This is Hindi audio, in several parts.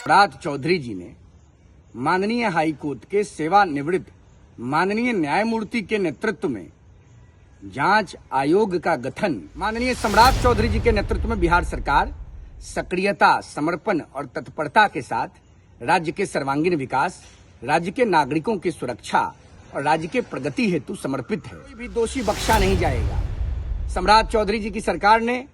सम्राट चौधरी जी ने माननीय हाई कोर्ट के सेवानिवृत्त माननीय न्यायमूर्ति के नेतृत्व में जांच आयोग का गठन। माननीय सम्राट चौधरी जी के नेतृत्व में बिहार सरकार सक्रियता, समर्पण और तत्परता के साथ राज्य के सर्वांगीण विकास, राज्य के नागरिकों की सुरक्षा और राज्य के प्रगति हेतु समर्पित है। कोई भी दोषी बख्शा नहीं जाएगा। सम्राट चौधरी जी की सरकार ने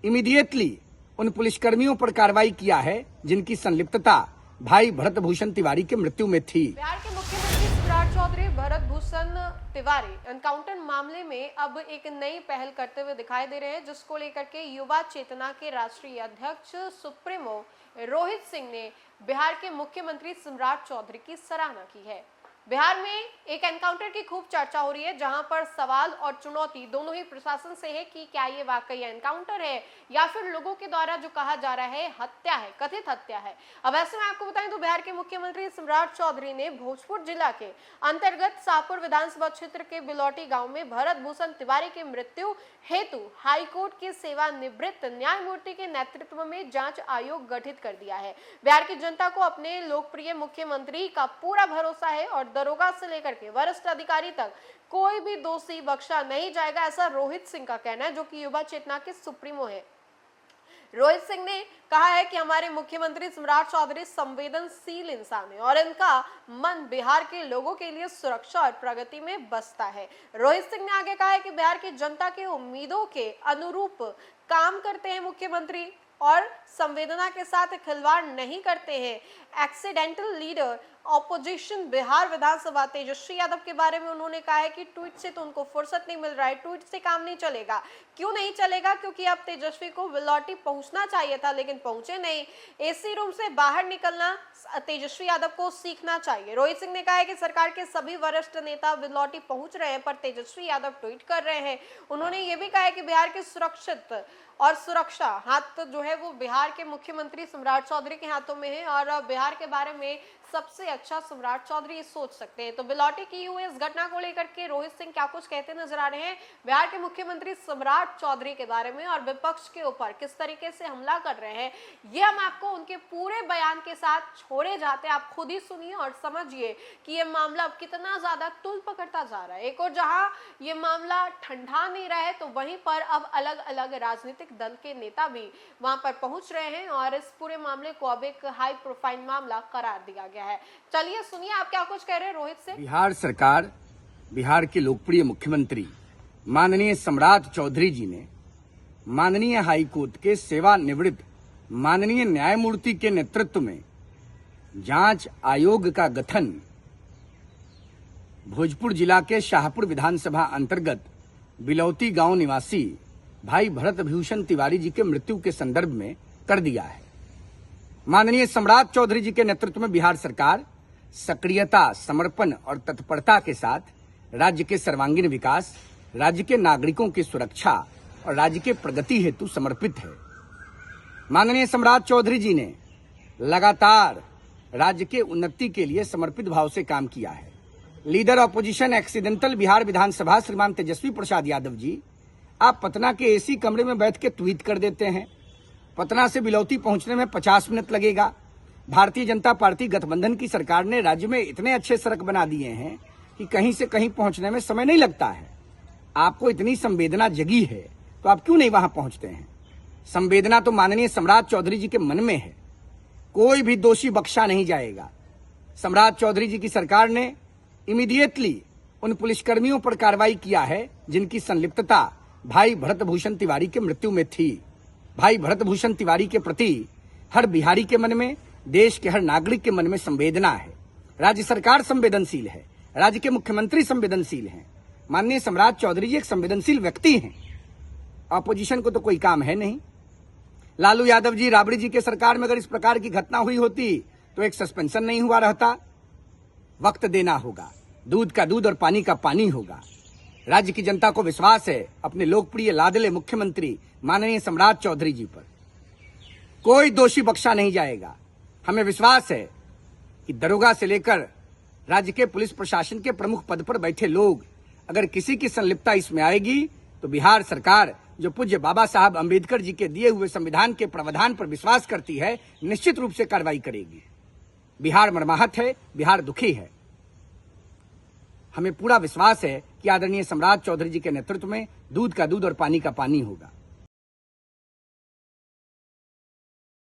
इमीडिएटली उन पुलिसकर्मियों पर कार्रवाई किया है जिनकी संलिप्तता भाई भरत भूषण तिवारी के मृत्यु में थी। बिहार के मुख्यमंत्री सम्राट चौधरी भरत भूषण तिवारी एनकाउंटर मामले में अब एक नई पहल करते हुए दिखाई दे रहे हैं, जिसको लेकर के युवा चेतना के राष्ट्रीय अध्यक्ष सुप्रीमो रोहित सिंह ने बिहार के मुख्यमंत्री सम्राट चौधरी की सराहना की है। बिहार में एक एनकाउंटर की खूब चर्चा हो रही है, जहां पर सवाल और चुनौती दोनों ही प्रशासन से है कि क्या ये वाकई एनकाउंटर है या फिर लोगों के द्वारा जो कहा जा रहा है हत्या है, कथित हत्या है। अब ऐसे में आपको बताएं तो बिहार के मुख्यमंत्री सम्राट चौधरी ने भोजपुर जिला के अंतर्गत शाहपुर विधानसभा क्षेत्र के बिलौटी गांव में भरत भूषण तिवारी की मृत्यु हेतु हाईकोर्ट के सेवानिवृत्त न्यायमूर्ति के नेतृत्व में जांच आयोग गठित कर दिया है। बिहार की जनता को अपने लोकप्रिय मुख्यमंत्री का पूरा भरोसा है और दरोगा से लेकर के वरिष्ठ अधिकारी तक कोई भी दोषी बख्शा नहीं जाएगा, ऐसा रोहित सिंह का कहना है, जो कि युवा चेतना के सुप्रीमो है। रोहित सिंह ने कहा है कि हमारे मुख्यमंत्री सम्राट चौधरी संवेदनशील इंसान है और इनका मन बिहार के लोगों के लिए सुरक्षा और प्रगति में बसता है। रोहित सिंह ने आगे कहा है कि बिहार की जनता के उम्मीदों के अनुरूप काम करते हैं मुख्यमंत्री और संवेदना के साथ खिलवाड़ नहीं करते हैं। एक्सीडेंटल लीडर ऑपोजिशन बिहार विधानसभा तेजस्वी यादव के बारे में उन्होंने कहा है कि ट्वीट से तो उनको फुर्सत नहीं मिल रहा है, ट्वीट से काम नहीं चलेगा। क्यों नहीं चलेगा? क्योंकि अब तेजस्वी को बिलौटी पहुंचना चाहिए था लेकिन पहुंचे नहीं। एसी रूम से बाहर निकलना तेजस्वी यादव को सीखना चाहिए। रोहित सिंह ने कहा है कि सरकार के सभी वरिष्ठ नेता बिलौटी पहुंच रहे हैं पर तेजस्वी यादव ट्वीट कर रहे हैं। उन्होंने ये भी कहा है कि बिहार के सुरक्षित और सुरक्षा हाथ जो है वो बिहार के मुख्यमंत्री सम्राट चौधरी के हाथों में है और बिहार के बारे में सबसे अच्छा सम्राट चौधरी सोच सकते हैं। तो बिलौटी की हुई इस घटना को लेकर के रोहित सिंह क्या कुछ कहते नजर आ रहे हैं बिहार के मुख्यमंत्री सम्राट चौधरी के बारे में और विपक्ष के ऊपर किस तरीके से हमला कर रहे हैं, ये हम आपको उनके पूरे बयान के साथ छोड़े जाते हैं। आप खुद ही सुनिए और समझिए कि ये मामला अब कितना ज्यादा तुल पकड़ता जा रहा है। एक और जहां ये मामला ठंडा नहीं रहा है तो वहीं पर अब अलग अलग राजनीतिक दल के नेता भी वहां पर पहुंच रहे हैं और इस पूरे मामले को अब एक हाई प्रोफाइल मामला करार दिया गया है। चलिए सुनिए आप क्या कुछ कह रहे हैं रोहित से। बिहार सरकार, बिहार के लोकप्रिय मुख्यमंत्री माननीय सम्राट चौधरी जी ने माननीय हाई कोर्ट के सेवानिवृत्त माननीय न्यायमूर्ति के नेतृत्व में जांच आयोग का गठन भोजपुर जिला के शाहपुर विधानसभा अंतर्गत बिलौती गांव निवासी भाई भरत भूषण तिवारी जी के मृत्यु के संदर्भ में कर दिया है। माननीय सम्राट चौधरी जी के नेतृत्व में बिहार सरकार सक्रियता, समर्पण और तत्परता के साथ राज्य के सर्वांगीण विकास, राज्य के नागरिकों की सुरक्षा और राज्य के प्रगति हेतु समर्पित है। माननीय सम्राट चौधरी जी ने लगातार राज्य के उन्नति के लिए समर्पित भाव से काम किया है। लीडर ऑपोजिशन एक्सीडेंटल बिहार विधानसभा श्रीमान तेजस्वी प्रसाद यादव जी, आप पटना के एसी कमरे में बैठ के ट्वीट कर देते हैं। पटना से बिलौती पहुंचने में 50 मिनट लगेगा। भारतीय जनता पार्टी गठबंधन की सरकार ने राज्य में इतने अच्छे सड़क बना दिए हैं कि कहीं से कहीं पहुंचने में समय नहीं लगता है। आपको इतनी संवेदना जगी है तो आप क्यों नहीं वहां पहुंचते हैं? संवेदना तो माननीय सम्राट चौधरी जी के मन में है। कोई भी दोषी बख्शा नहीं जाएगा। सम्राट चौधरी जी की सरकार ने इमीडिएटली उन पुलिसकर्मियों पर कार्रवाई किया है जिनकी संलिप्तता भाई भरत भूषण तिवारी के मृत्यु में थी। भाई भरत भूषण तिवारी के प्रति हर बिहारी के मन में, देश के हर नागरिक के मन में संवेदना है। राज्य सरकार संवेदनशील है, राज्य के मुख्यमंत्री संवेदनशील हैं। माननीय सम्राट चौधरी जी एक संवेदनशील व्यक्ति हैं। ऑपोजिशन को तो कोई काम है नहीं। लालू यादव जी, राबड़ी जी के सरकार में अगर इस प्रकार की घटना हुई होती तो एक सस्पेंशन नहीं हुआ रहता। वक्त देना होगा, दूध का दूध और पानी का पानी होगा। राज्य की जनता को विश्वास है अपने लोकप्रिय लाडले मुख्यमंत्री माननीय सम्राट चौधरी जी पर। कोई दोषी बख्शा नहीं जाएगा। हमें विश्वास है कि दरोगा से लेकर राज्य के पुलिस प्रशासन के प्रमुख पद पर बैठे लोग, अगर किसी की संलिप्तता इसमें आएगी तो बिहार सरकार जो पूज्य बाबा साहब अंबेडकर जी के दिए हुए संविधान के प्रावधान पर विश्वास करती है, निश्चित रूप से कार्रवाई करेगी। बिहार मर्माहत है, बिहार दुखी है। हमें पूरा विश्वास है कि आदरणीय सम्राट चौधरी जी के नेतृत्व में दूध का दूध और पानी का पानी होगा।